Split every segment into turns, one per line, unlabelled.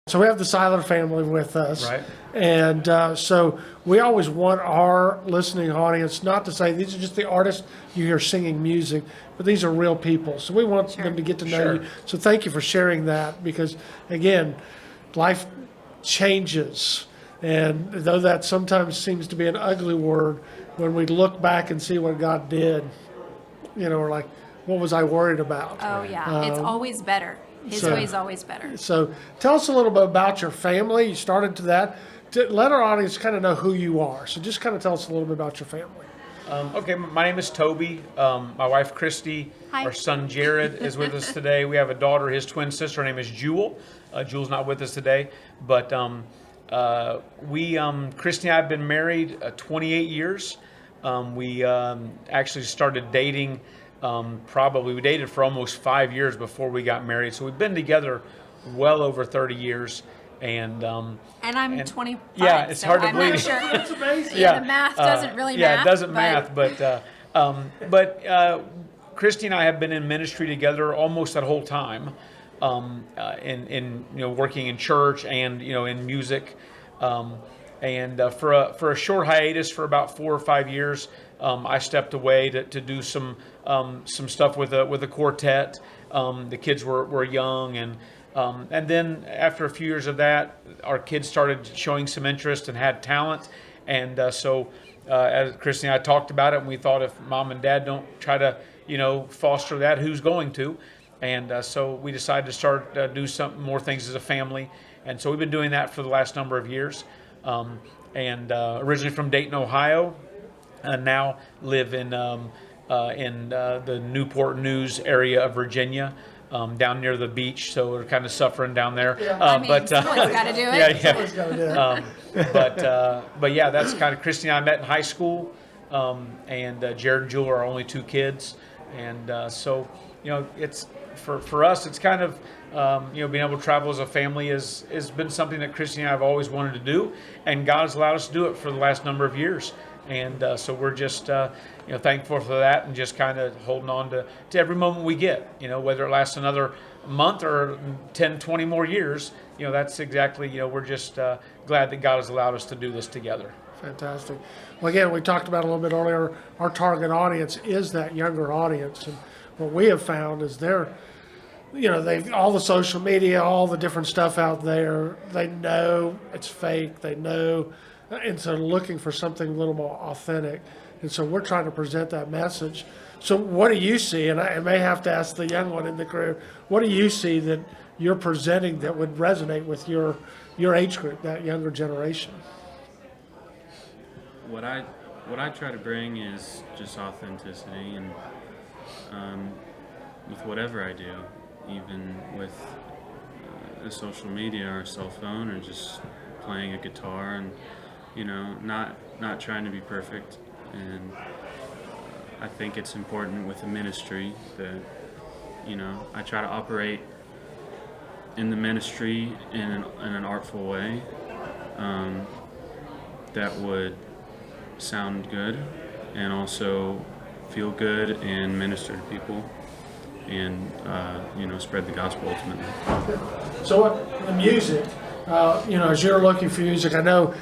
So we have the Siler family with us.
Right.
And so we always want our listening audience not to say these are just the artists you hear singing music, but these are real people. So we want them to get to know
Sure.
you. So thank you for sharing that because, again, life changes. And though that sometimes seems to be an ugly word, when we look back and see what God did, we're like, what was I worried about?
Oh, yeah. It's always better. His
so-
way is always better.
So tell us a little bit about your family. You started to that. To let our audience kind of know who you are. So just kind of tell us a little bit about your family.
Okay, my name is Toby. My wife Christy,
Hi.
our son Jared is with us today. We have a daughter, his twin sister. Her name is Jewel. Jewel's not with us today, but Christy and I have been married 28 years. We actually started dating. We dated for almost 5 years before we got married. So we've been together well over 30 years. And
I'm 25.
yeah, it's
so
hard to
I'm
believe.
Not sure.
That's amazing.
Yeah, the math doesn't really
yeah,
math.
it doesn't
but
math, but Christy and I have been in ministry together almost that whole time, in working in church and in music, and for a short hiatus for about 4 or 5 years, I stepped away to do some stuff with a quartet. The kids were young and then after a few years of that, our kids started showing some interest and had talent. And so as Christy and I talked about it, and we thought if mom and dad don't try to, foster that, who's going to? And so we decided to start do some more things as a family. And so we've been doing that for the last number of years. Originally from Dayton, Ohio, and now live in the Newport News area of Virginia. Down near the beach, so we're kind of suffering down there.
someone's got to do it.
Someone's gotta do it.
But yeah, that's kind of Christy and I met in high school, and Jared and Jewel are our only 2 kids, and so it's for us, it's kind of being able to travel as a family has been something that Christy and I have always wanted to do, and God has allowed us to do it for the last number of years. And so we're just thankful for that, and just kind of holding on to every moment we get, whether it lasts another month or 10, 20 more years, that's exactly, we're just glad that God has allowed us to do this together.
Fantastic. Well, again, we talked about a little bit earlier, our target audience is that younger audience. And what we have found is they've all the social media, all the different stuff out there, they know it's fake, they know, and so looking for something a little more authentic. And so we're trying to present that message. So what do you see, and I may have to ask the young one in the crowd, what do you see that you're presenting that would resonate with your age group, that younger generation?
What I try to bring is just authenticity, and with whatever I do, even with the social media or cell phone or just playing a guitar, and not trying to be perfect. And I think it's important with the ministry that I try to operate in the ministry in an artful way that would sound good and also feel good and minister to people and spread the gospel ultimately.
So the music, as you're looking for music, I know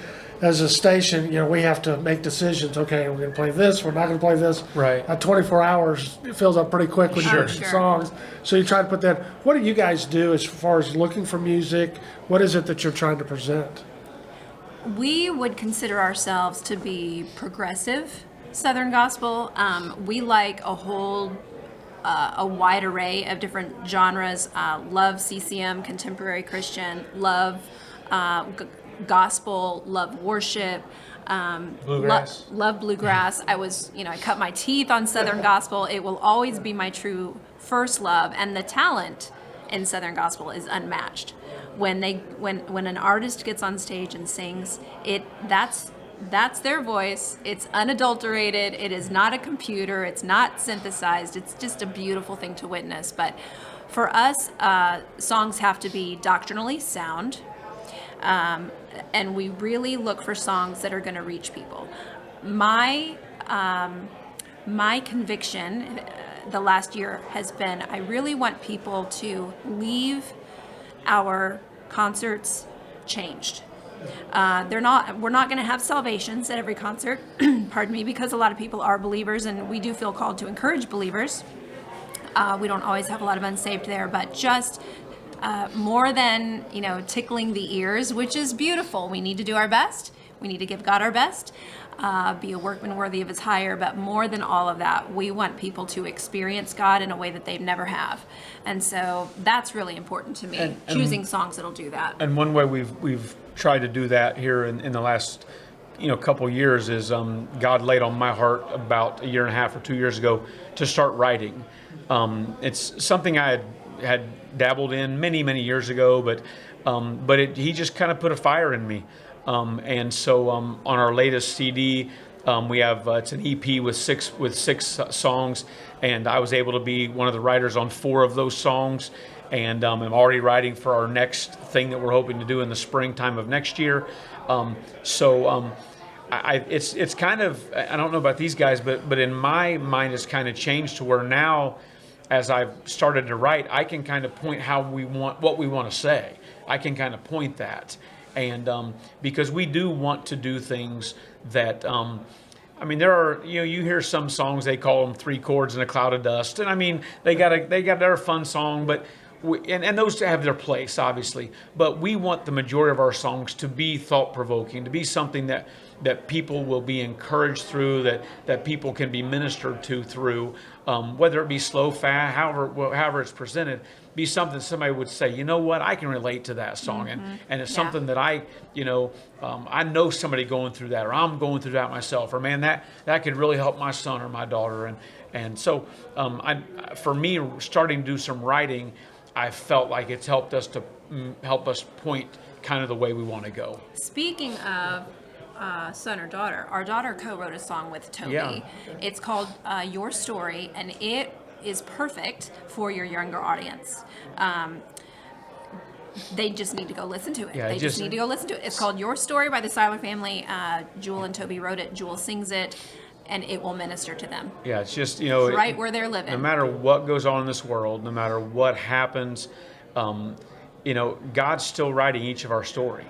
as a station, we have to make decisions. Okay, we're going to play this, we're not going to play this.
Right.
24 hours, it fills up pretty quick with
Sure.
different songs. So you try to put that. What do you guys do as far as looking for music? What is it that you're trying to present?
We would consider ourselves to be progressive Southern gospel. We like a wide array of different genres. Love CCM, contemporary Christian, love gospel, love worship,
Bluegrass.
love bluegrass. I cut my teeth on Southern gospel. It will always be my true first love, and the talent in Southern gospel is unmatched. When an artist gets on stage and sings, that's their voice. It's unadulterated. It is not a computer. It's not synthesized. It's just a beautiful thing to witness. But for us, songs have to be doctrinally sound. And we really look for songs that are going to reach people. My conviction the last year has been I really want people to leave our concerts changed. We're not going to have salvations at every concert, pardon me, because a lot of people are believers, and we do feel called to encourage believers. We don't always have a lot of unsaved there, but just more than, tickling the ears, which is beautiful. We need to do our best. We need to give God our best, be a workman worthy of his hire. But more than all of that, we want people to experience God in a way that they've never have. And so that's really important to me, choosing songs that'll do that.
And one way we've tried to do that here in the last couple years is God laid on my heart about a year and a half or 2 years ago to start writing. It's something I had dabbled in many years ago, but he just kind of put a fire in me. And so on our latest CD, we have it's an EP with six songs, and I was able to be one of the writers on 4 of those songs. And I'm already writing for our next thing that we're hoping to do in the springtime of next year. It's kind of, I don't know about these guys, but in my mind it's kind of changed to where now, as I've started to write, I can kind of point what we want to say. I can kind of point that, and because we do want to do things that. There are, you hear some songs, they call them 3 chords and a cloud of dust, and they got their fun song, but and those have their place, obviously, but we want the majority of our songs to be thought-provoking, to be something that people will be encouraged through, that people can be ministered to through, whether it be slow, fast, however it's presented, be something somebody would say, you know what, I can relate to that song, and it's something that I know somebody going through that, or I'm going through that myself, or man, that could really help my son or my daughter, and so for me, starting to do some writing, I felt like it's helped us point kind of the way we want to go.
Speaking of son or daughter, our daughter co-wrote a song with Toby.
Yeah.
It's called Your Story, and it is perfect for your younger audience. They just need to go listen to it.
Yeah,
they just need to go listen to it. It's called Your Story by the Siler Family. Jewel and Toby wrote it. Jewel sings it, and it will minister to them.
Yeah, it's just,
right where they're living.
No matter what goes on in this world, no matter what happens, God's still writing each of our story.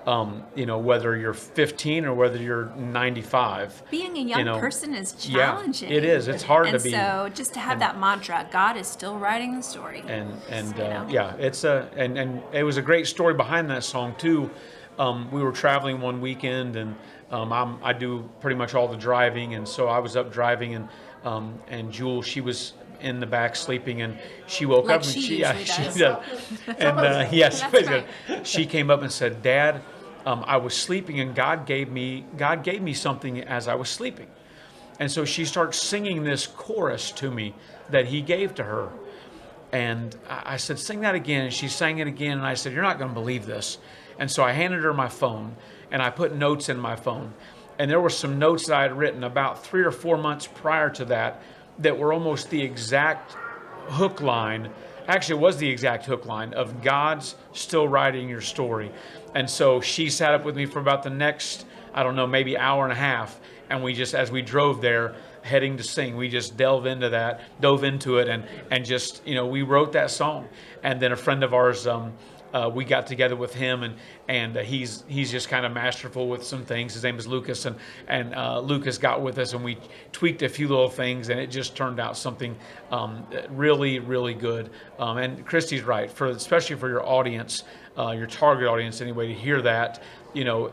Whether you're 15 or whether you're 95.
Being a young person is challenging.
Yeah, it is. It's hard to be.
And so just to have that mantra, God is still writing the story.
And it's and it was a great story behind that song too. We were traveling one weekend, and I do pretty much all the driving, and so I was up driving, and Jewel, she was in the back sleeping, and she woke up, and she does. And she came up and said, "Dad, I was sleeping, and God gave me something as I was sleeping," and so she starts singing this chorus to me that He gave to her, and I said, "Sing that again," and she sang it again, and I said, "You're not going to believe this," and so I handed her my phone, and I put notes in my phone, and there were some notes that I had written about 3 or 4 months prior to that were almost the exact hook line. Actually, it was the exact hook line of God's still writing your story. And so she sat up with me for about the next, I don't know, maybe hour and a half. And we just, as we drove there, heading to sing, we just dove into it, and just, we wrote that song. And then a friend of ours, we got together with him, and he's just kind of masterful with some things. His name is Lucas, and Lucas got with us, and we tweaked a few little things, and it just turned out something really, really good. And Christy's right, especially for your audience, your target audience anyway, to hear that,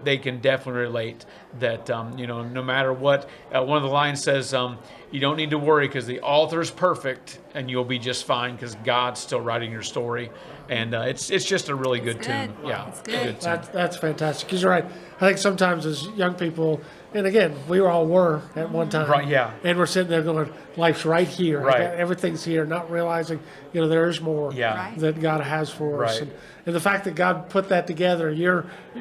they can definitely relate that, no matter what, one of the lines says, you don't need to worry because the author's perfect, and you'll be just fine because God's still writing your story. And it's just a really good tune. Yeah,
it's good.
That's fantastic. Because you're right. I think sometimes as young people, and again, we all were at one time.
Right, yeah.
And we're sitting there going, life's right here.
Right.
Everything's here, not realizing, there's more
Yeah.
that God has for us.
Right.
And the fact that God put that together,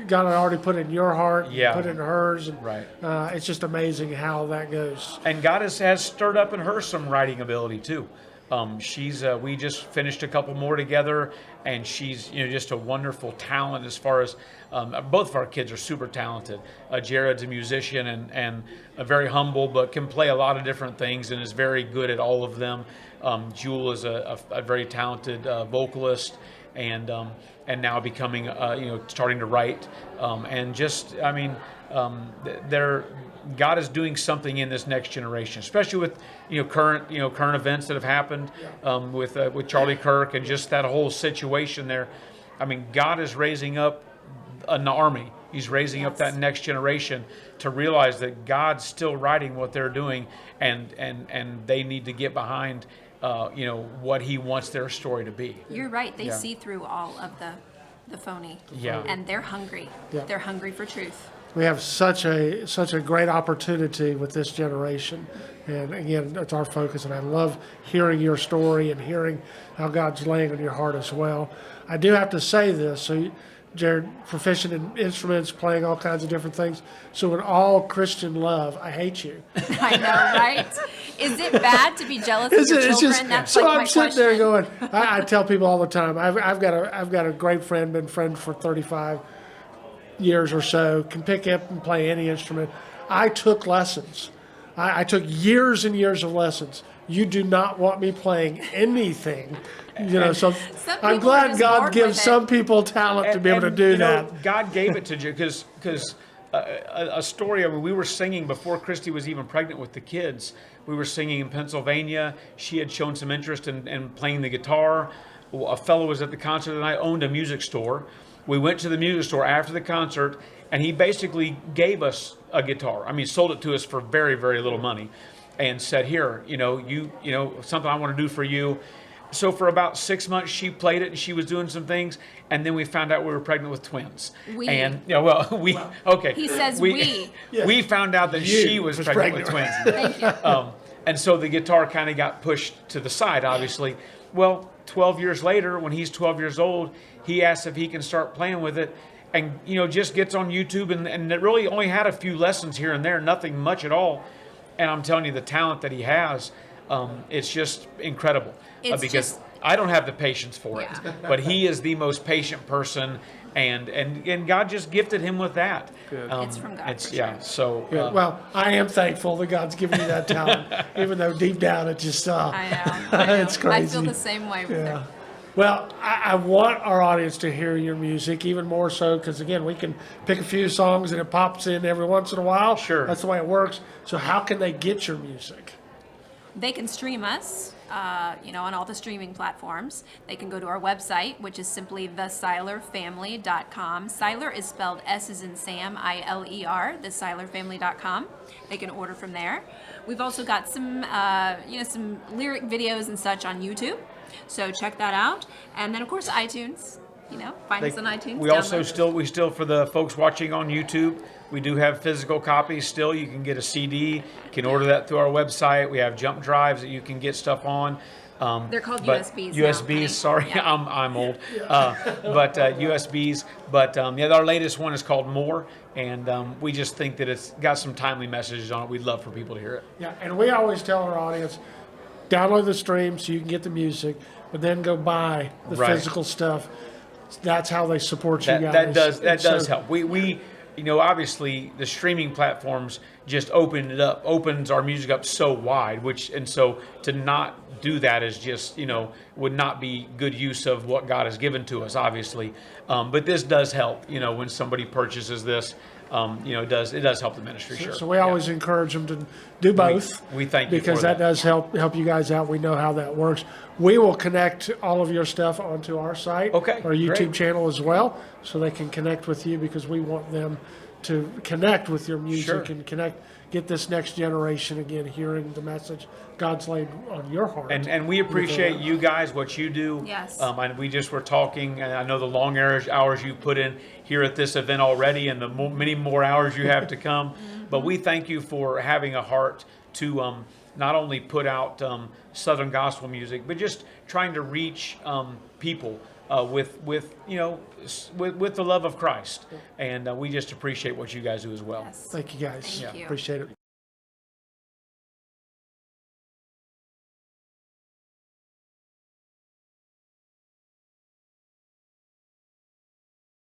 God had already put it in your heart,
Yeah.
put it in hers. And,
Right.
It's just amazing how that goes.
And God has stirred up in her some writing ability too. We just finished a couple more together, and she's just a wonderful talent as far as both of our kids are super talented. Jared's a musician and very humble, but can play a lot of different things and is very good at all of them. Jewel is a very talented vocalist, and now becoming starting to write, and just they're God is doing something in this next generation, especially with current events that have happened, with Charlie Kirk and just that whole situation there. I mean, God is raising up an army. He's raising up that next generation to realize that God's still writing what they're doing, and they need to get behind what He wants their story to be.
You're right. They see through all of the phony.
Yeah.
And they're hungry.
Yeah.
They're hungry for truth.
We have such a great opportunity with this generation, and again, it's our focus. And I love hearing your story and hearing how God's laying on your heart as well. I do have to say this. So, Jared, proficient in instruments, playing all kinds of different things. So, in all Christian love, I hate you.
I know, right? Is it bad to be jealous of your children? That's
so
like
I'm
my
sitting there
question.
going. I tell people all the time. I've got a great friend, been friends for 35 years or so, can pick up and play any instrument. I took lessons. I took years and years of lessons. You do not want me playing anything, So I'm
people are
glad
just
God
bored
gives
with it.
some people talent to be able to do that.
God gave it to you because a story. I mean, we were singing before Christy was even pregnant with the kids. We were singing in Pennsylvania. She had shown some interest in playing the guitar. A fellow was at the concert, and I owned a music store. We went to the music store after the concert, and he basically gave us a guitar. I mean, sold it to us for very, very little money, and said, "Here, something I want to do for you." So for about 6 months, she played it, and she was doing some things, and then we found out we were pregnant with twins. Okay.
He says
we.
we.
We found out that she was pregnant with twins.
Thank you.
And so the guitar kind of got pushed to the side, obviously. Well, 12 years later, when he's 12 years old, he asks if he can start playing with it, and just gets on YouTube, and it really only had a few lessons here and there, nothing much at all. And I'm telling you, the talent that he has, it's just incredible.
It's
because
just-
I don't have the patience for it,
Yeah.
but he is the most patient person, and God just gifted him with that.
Good.
It's from God, for sure.
So
Yeah, well, I am thankful that God's given you that talent, even though deep down it just
I know.
it's crazy.
I feel the same way with
Yeah.
it.
Well, I want our audience to hear your music even more so because, again, we can pick a few songs and it pops in every once in a while.
Sure.
That's the way it works. So how can they get your music?
They can stream us, on all the streaming platforms. They can go to our website, which is simply thesilerfamily.com. Siler is spelled S as in Sam, I-L-E-R, thesilerfamily.com. They can order from there. We've also got some, some lyric videos and such on YouTube. So check that out. And then, of course, iTunes. Find us on iTunes.
We also
download.
still for the folks watching on YouTube, we do have physical copies still. You can get a CD. You can order that through our website. We have jump drives that you can get stuff on.
They're called
but
USBs.
USBs,
now.
sorry,
Yeah.
I'm old. But USBs. But our latest one is called More, and we just think that it's got some timely messages on it. We'd love for people to hear it.
Yeah, and we always tell our audience, download the stream so you can get the music, but then go buy the
Right.
physical stuff. That's how they support you guys.
That does
And so-
help. We obviously the streaming platforms just opens our music up so wide, so to not do that is just would not be good use of what God has given to us, obviously. But this does help. When somebody purchases this, it does help the ministry. Sure.
So we always encourage them to do both.
We thank you
because
for
that
that.
does help you guys out. We know how that works. We will connect all of your stuff onto our site,
Okay,
our YouTube
great.
channel as well, so they can connect with you because we want them to connect with your music
Sure.
and get this next generation again hearing the message God's laid on your heart.
And we appreciate you guys, what you do.
Yes.
We just were talking, and I know the long hours you put in here at this event already, and the many more hours you have to come. But we thank you for having a heart to not only put out Southern gospel music, but just trying to reach people with the love of Christ. And we just appreciate what you guys do as well.
Yes.
Thank you guys.
Thank you.
Appreciate it.